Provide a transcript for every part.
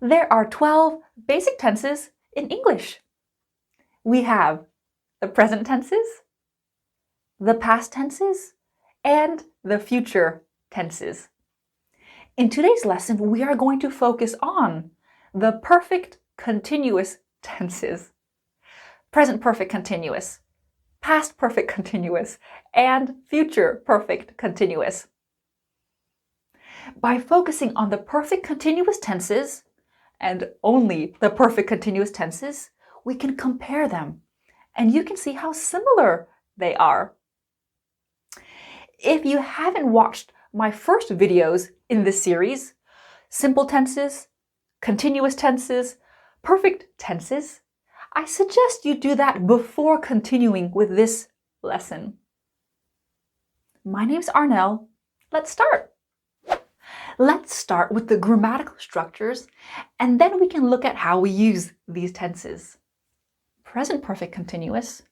There are 12 basic tenses in English. We have the present tenses, the past tenses, and the future tenses. In today's lesson, we are going to focus on the perfect continuous tenses. Present perfect continuous, past perfect continuous, and future perfect continuous. By focusing on the perfect continuous tenses, and only the perfect continuous tenses, we can compare them, and you can see how similar they are. If you haven't watched my first videos in this series, simple tenses, continuous tenses, perfect tenses, I suggest you do that before continuing with this lesson. My name's Arnel. Let's start. Let's start with the grammatical structures, and then we can look at how we use these tenses. Present perfect continuous,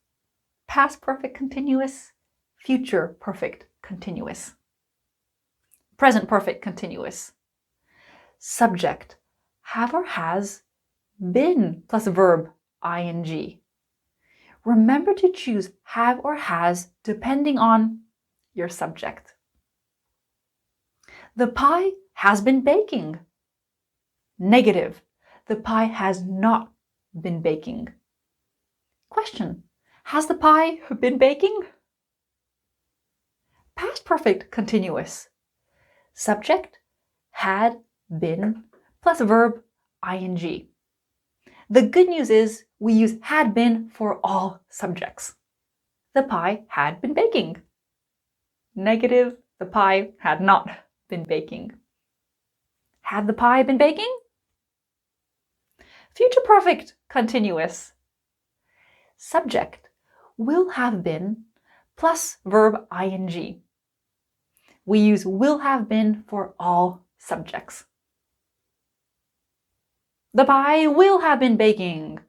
past perfect continuous, future perfect continuous. Present perfect continuous. Subject, have or has, been plus verb, ing. Remember to choose have or has depending on your subject. The pie has been baking. Negative, the pie has not been baking. Question, has the pie been baking? Past perfect continuous. Subject, had, been, plus verb, ing. The good news is we use had been for all subjects. The pie had been baking. Negative, the pie had not been baking. Had the pie been baking? Future perfect continuous. Subject, will have been, plus verb ing. We use will have been for all subjects. The pie will have been baking.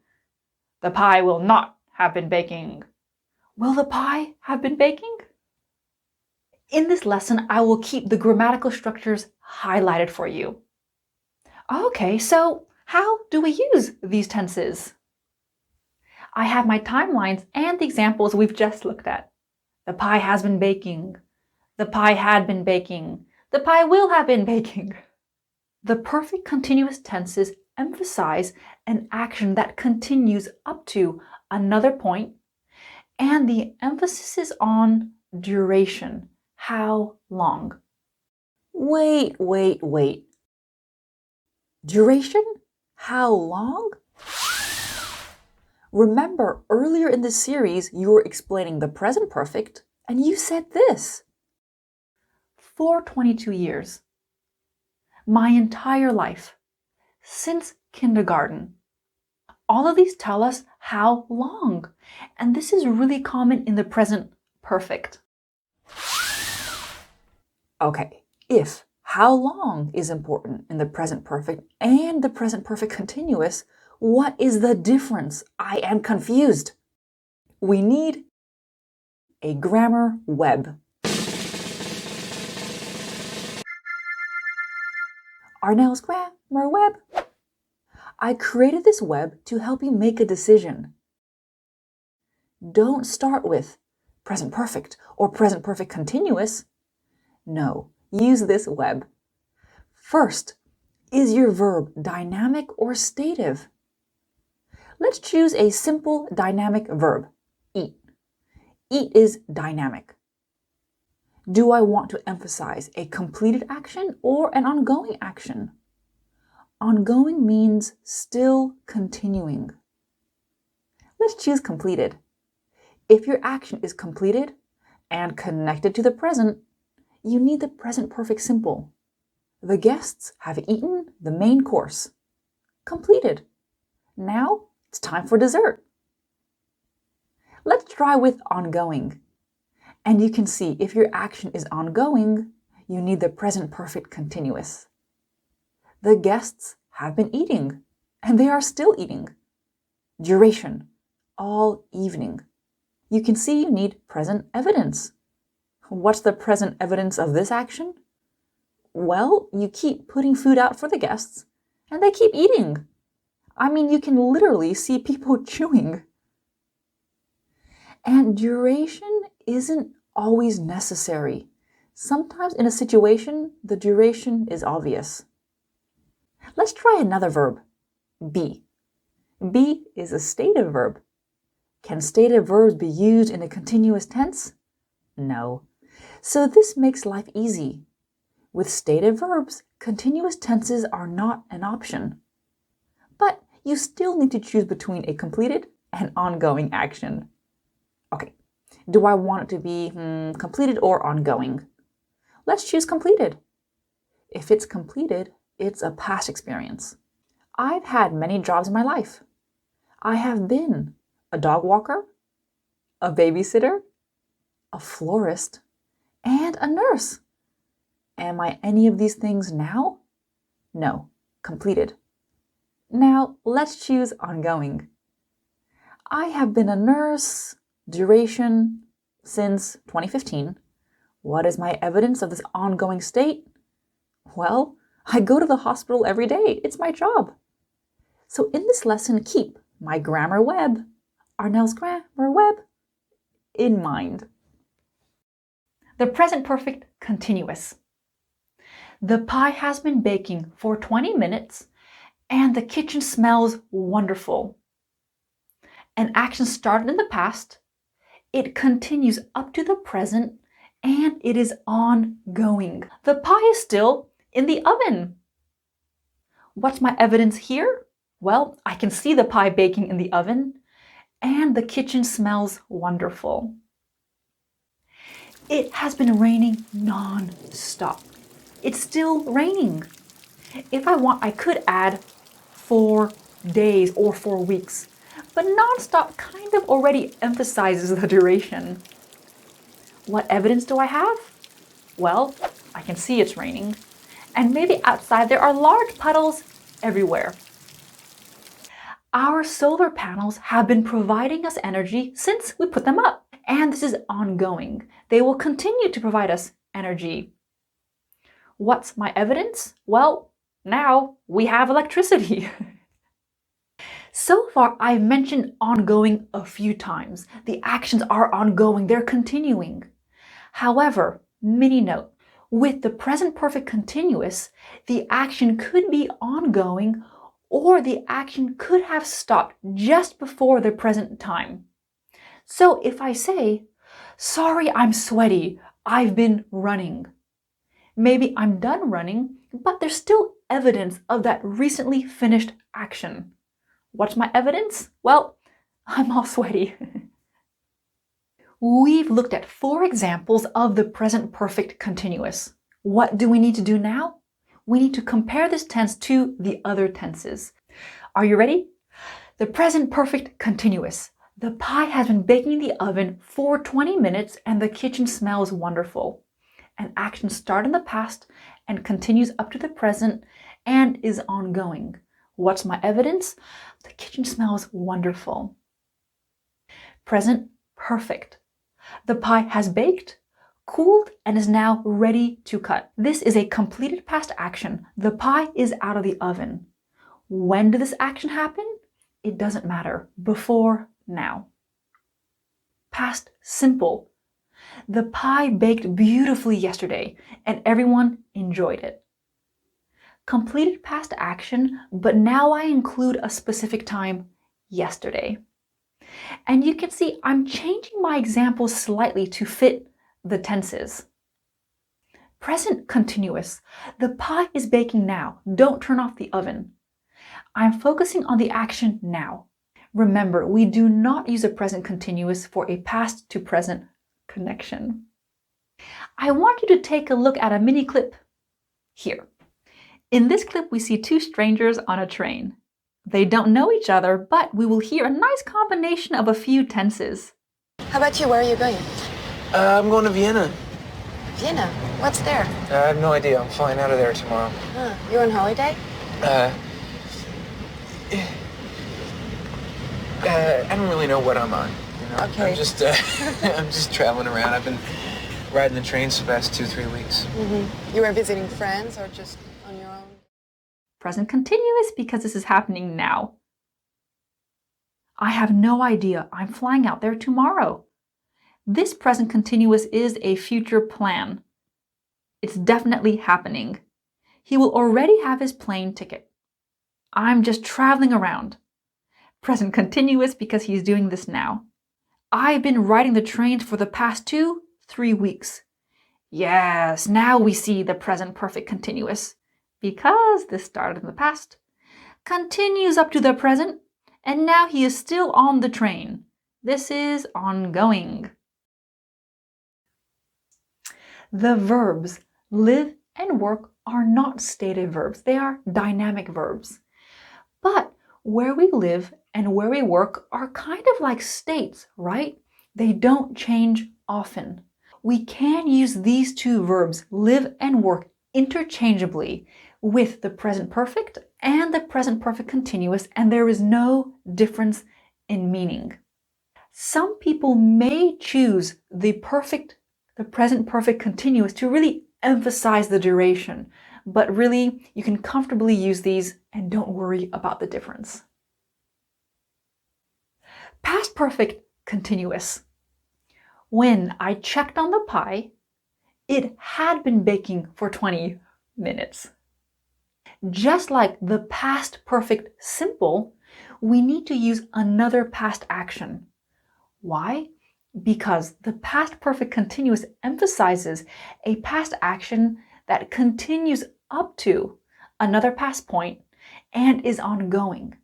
The pie will not have been baking. Will the pie have been baking? In this lesson, I will keep the grammatical structures highlighted for you. Okay, so how do we use these tenses? I have my timelines and the examples we've just looked at. The pie has been baking. The pie had been baking. The pie will have been baking. The perfect continuous tenses emphasize an action that continues up to another point, and the emphasis is on duration. How long? Wait. Duration? How long? Remember, earlier in the series, you were explaining the present perfect, and you said this. For 22 years. My entire life. Since kindergarten. All of these tell us how long, and this is really common in the present perfect. Okay, if how long is important in the present perfect and the present perfect continuous, what is the difference? I am confused. We need a grammar web. Arnel's grammar web. I created this web to help you make a decision. Don't start with present perfect or present perfect continuous. No, use this web. First, is your verb dynamic or stative? Let's choose a simple dynamic verb, eat. Eat is dynamic. Do I want to emphasize a completed action or an ongoing action? Ongoing means still continuing. Let's choose completed. If your action is completed and connected to the present, you need the present perfect simple. The guests have eaten the main course. Completed. Now it's time for dessert. Let's try with ongoing. And you can see if your action is ongoing, you need the present perfect continuous. The guests have been eating, and they are still eating. Duration, all evening. You can see you need present evidence. What's the present evidence of this action? Well, you keep putting food out for the guests, And they keep eating. I mean, you can literally see people chewing. And duration isn't always necessary. Sometimes in a situation, the duration is obvious. Let's try another verb, be. Be is a stative verb. Can stative verbs be used in a continuous tense? No. So this makes life easy. With stative verbs, continuous tenses are not an option. But you still need to choose between a completed and ongoing action. Okay, do I want it to be completed or ongoing? Let's choose completed. If it's completed, it's a past experience. I've had many jobs in my life. I have been a dog walker, a babysitter, a florist, and a nurse. Am I any of these things now? No, completed. Now let's choose ongoing. I have been a nurse, duration, since 2015. What is my evidence of this ongoing state? Well, I go to the hospital every day. It's my job. So in this lesson, keep my grammar web, Arnel's grammar web, in mind. The present perfect continuous. The pie has been baking for 20 minutes and the kitchen smells wonderful. An action started in the past, it continues up to the present, and it is ongoing. The pie is still in the oven. What's my evidence here? Well, I can see the pie baking in the oven, and the kitchen smells wonderful. It has been raining non-stop. It's still raining. If I want, I could add 4 days or 4 weeks, but non-stop kind of already emphasizes the duration. What evidence do I have? Well, I can see it's raining, and maybe outside there are large puddles everywhere. Our solar panels have been providing us energy since we put them up, and this is ongoing. They will continue to provide us energy. What's my evidence? Well, now we have electricity. So far, I've mentioned ongoing a few times. The actions are ongoing, they're continuing. However, mini note, with the present perfect continuous, the action could be ongoing or the action could have stopped just before the present time. So if I say, sorry, I'm sweaty, I've been running. Maybe I'm done running, but there's still evidence of that recently finished action. What's my evidence? Well, I'm all sweaty. We've looked at 4 examples of the present perfect continuous. What do we need to do now? We need to compare this tense to the other tenses. Are you ready? The present perfect continuous. The pie has been baking in the oven for 20 minutes and the kitchen smells wonderful. An action started in the past and continues up to the present and is ongoing. What's my evidence? The kitchen smells wonderful. Present perfect. The pie has baked, cooled, and is now ready to cut. This is a completed past action. The pie is out of the oven. When did this action happen? It doesn't matter. Before, now. Past simple. The pie baked beautifully yesterday, and everyone enjoyed it. Completed past action, but now I include a specific time, yesterday. And you can see I'm changing my examples slightly to fit the tenses. Present continuous. The pie is baking now. Don't turn off the oven. I'm focusing on the action now. Remember, we do not use a present continuous for a past to present connection. I want you to take a look at a mini clip here. In this clip, we see 2 strangers on a train. They don't know each other, but we will hear a nice combination of a few tenses. How about you? Where are you going? I'm going to Vienna. Vienna? What's there? I have no idea. I'm flying out of there tomorrow. Huh. You on holiday? I don't really know what I'm on. You know? Okay. I'm just traveling around. I've been riding the trains for the past 2-3 weeks. You were visiting friends or just on your own? Present continuous because this is happening now. I have no idea. I'm flying out there tomorrow. This present continuous is a future plan. It's definitely happening. He will already have his plane ticket. I'm just traveling around. Present continuous because he's doing this now. I've been riding the trains for the past 2-3 weeks. Yes, now we see the present perfect continuous. Because this started in the past, continues up to the present, and now he is still on the train. This is ongoing. The verbs live and work are not stated verbs. They are dynamic verbs. But where we live and where we work are kind of like states, right? They don't change often. We can use these two verbs, live and work, interchangeably with the present perfect and the present perfect continuous, and there is no difference in meaning. Some people may choose the present perfect continuous to really emphasize the duration, but really you can comfortably use these and don't worry about the difference. Past perfect continuous. When I checked on the pie, it had been baking for 20 minutes. Just like the past perfect simple, we need to use another past action. Why? Because the past perfect continuous emphasizes a past action that continues up to another past point and is ongoing.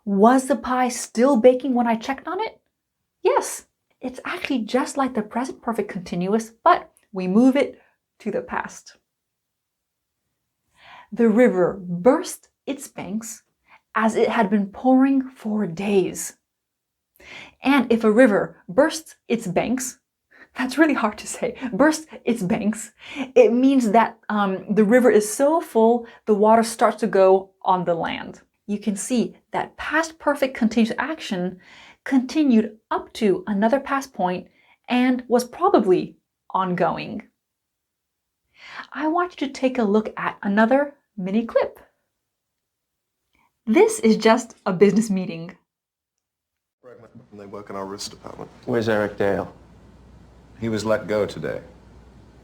Was the pie still baking when I checked on it? Yes, it's actually just like the present perfect continuous, but we move it to the past. The river burst its banks as it had been pouring for days. And if a river bursts its banks, that's really hard to say, bursts its banks, it means that the river is so full, the water starts to go on the land. You can see that past perfect continuous action continued up to another past point and was probably ongoing. I want you to take a look at another mini clip. This is just a business meeting. They work in our risk department. Where's Eric Dale? He was let go today.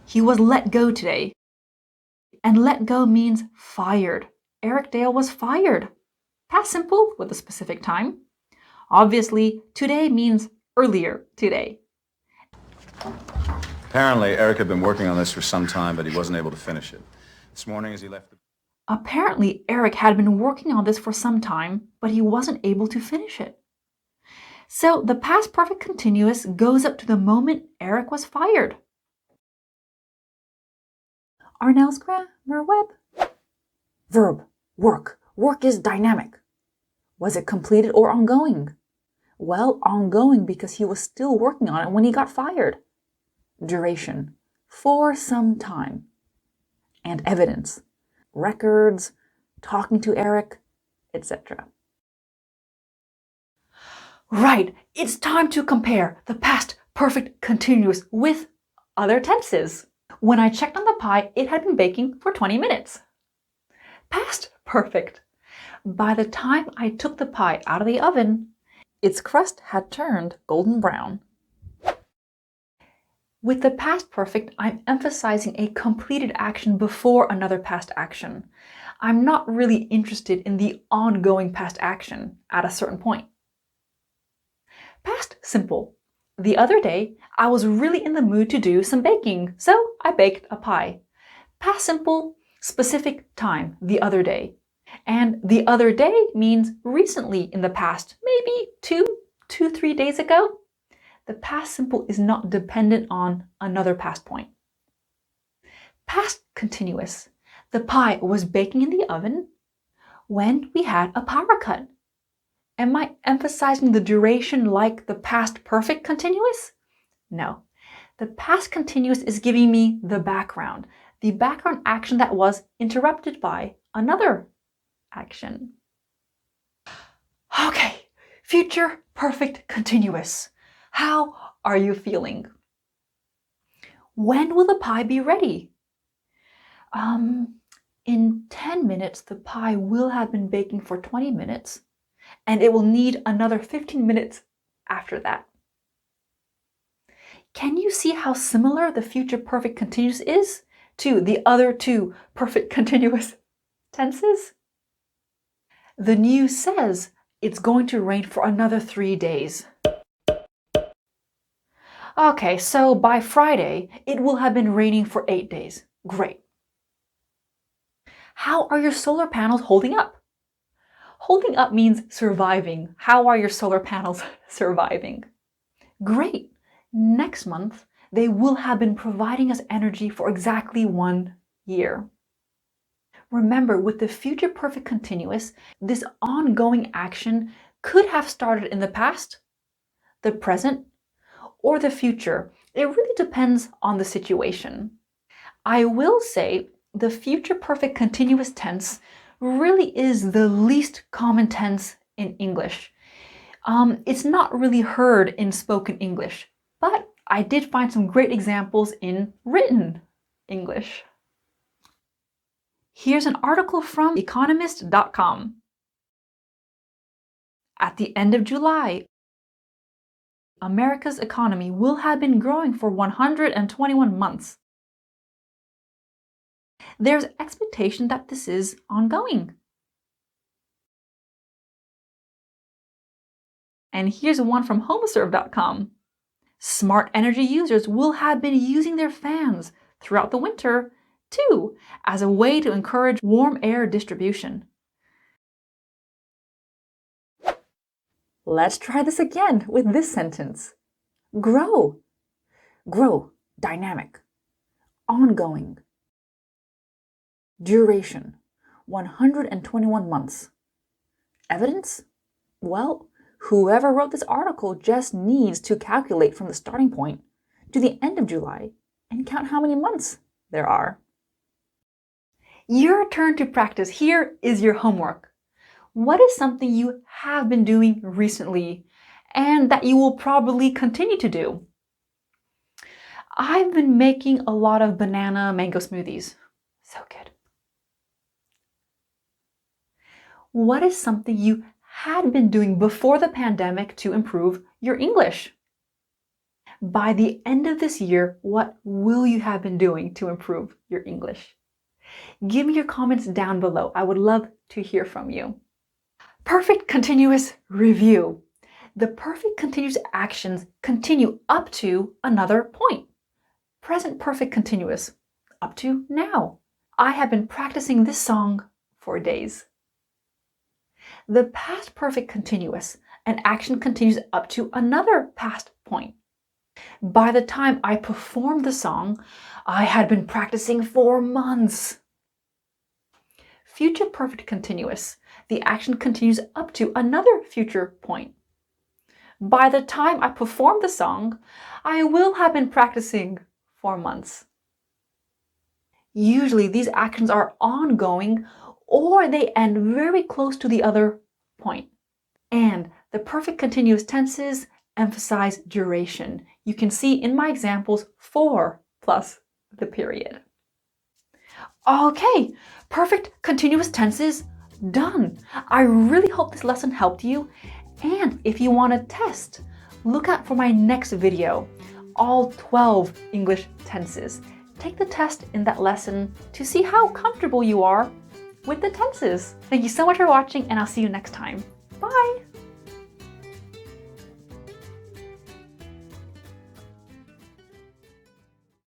He was let go today. And let go means fired. Eric Dale was fired. Past simple with a specific time. Obviously, today means earlier today. Apparently, Eric had been working on this for some time, but he wasn't able to finish it. This morning as he left Apparently, Eric had been working on this for some time, but he wasn't able to finish it. So the past perfect continuous goes up to the moment Eric was fired. Arnel's grammar web. Verb, work. Work is dynamic. Was it completed or ongoing? Well, ongoing because he was still working on it when he got fired. Duration, for some time. And evidence, records, talking to Eric, etc. Right, it's time to compare the past perfect continuous with other tenses. When I checked on the pie, it had been baking for 20 minutes. Past perfect. By the time I took the pie out of the oven, its crust had turned golden brown. With the past perfect, I'm emphasizing a completed action before another past action. I'm not really interested in the ongoing past action at a certain point. Past simple. The other day, I was really in the mood to do some baking, so I baked a pie. Past simple, specific time, the other day. And the other day means recently in the past, maybe 2-3 days ago. The past simple is not dependent on another past point. Past continuous. The pie was baking in the oven when we had a power cut. Am I emphasizing the duration like the past perfect continuous? No. The past continuous is giving me the background action that was interrupted by another action. Okay, future perfect continuous. How are you feeling? When will the pie be ready? In 10 minutes, the pie will have been baking for 20 minutes, and it will need another 15 minutes after that. Can you see how similar the future perfect continuous is to the other two perfect continuous tenses? The news says it's going to rain for another 3 days. Okay, so by Friday, it will have been raining for 8 days. Great. How are your solar panels holding up? Holding up means surviving. How are your solar panels surviving? Great. Next month, they will have been providing us energy for exactly 1 year. Remember, with the future perfect continuous, this ongoing action could have started in the past, the present, or the future. It really depends on the situation. I will say the future perfect continuous tense really is the least common tense in English. It's not really heard in spoken English, but I did find some great examples in written English. Here's an article from economist.com. At the end of July, America's economy will have been growing for 121 months. There's expectation that this is ongoing. And here's one from homoserve.com. Smart energy users will have been using their fans throughout the winter, too, as a way to encourage warm air distribution. Let's try this again with this sentence. Grow. Grow, dynamic. Ongoing. Duration, 121 months. Evidence? Well, whoever wrote this article just needs to calculate from the starting point to the end of July and count how many months there are. Your turn to practice. Here is your homework. What is something you have been doing recently and that you will probably continue to do? I've been making a lot of banana mango smoothies. So good. What is something you had been doing before the pandemic to improve your English? By the end of this year, what will you have been doing to improve your English? Give me your comments down below. I would love to hear from you. Perfect continuous review. The perfect continuous actions continue up to another point. Present perfect continuous, up to now. I have been practicing this song for days. The past perfect continuous, an action continues up to another past point. By the time I performed the song, I had been practicing for months. Future perfect continuous, the action continues up to another future point. By the time I perform the song, I will have been practicing for months. Usually these actions are ongoing or they end very close to the other point. And the perfect continuous tenses emphasize duration. You can see in my examples 4 plus the period. Okay, perfect continuous tenses done. I really hope this lesson helped you. And if you want to test, look out for my next video, all 12 English tenses. Take the test in that lesson to see how comfortable you are with the tenses. Thank you so much for watching, and I'll see you next time. Bye!